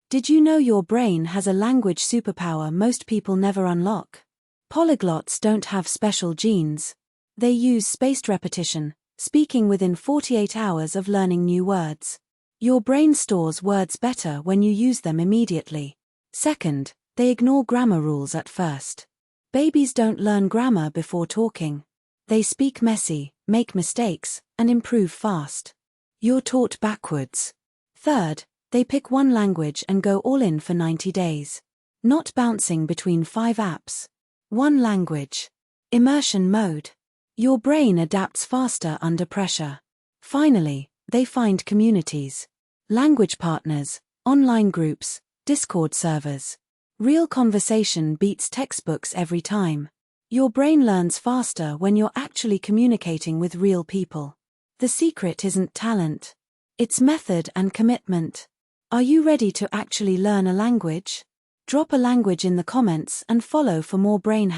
Did you know your brain has a language superpower most people never unlock? Polyglots don't have special genes. They use spaced repetition, speaking within 48 hours of learning new words. Your brain stores words better when you use them immediately. Second, they ignore grammar rules at first. Babies don't learn grammar before talking. They speak messy, make mistakes, and improve fast. You're taught backwards. Third, they pick one language and go all in for 90 days. Not bouncing between 5 apps. One language. Immersion mode. Your brain adapts faster under pressure. Finally, they find communities. Language partners, online groups, Discord servers. Real conversation beats textbooks every time. Your brain learns faster when you're actually communicating with real people. The secret isn't talent. It's method and commitment. Are you ready to actually learn a language? Drop a language in the comments and follow for more brain hacks.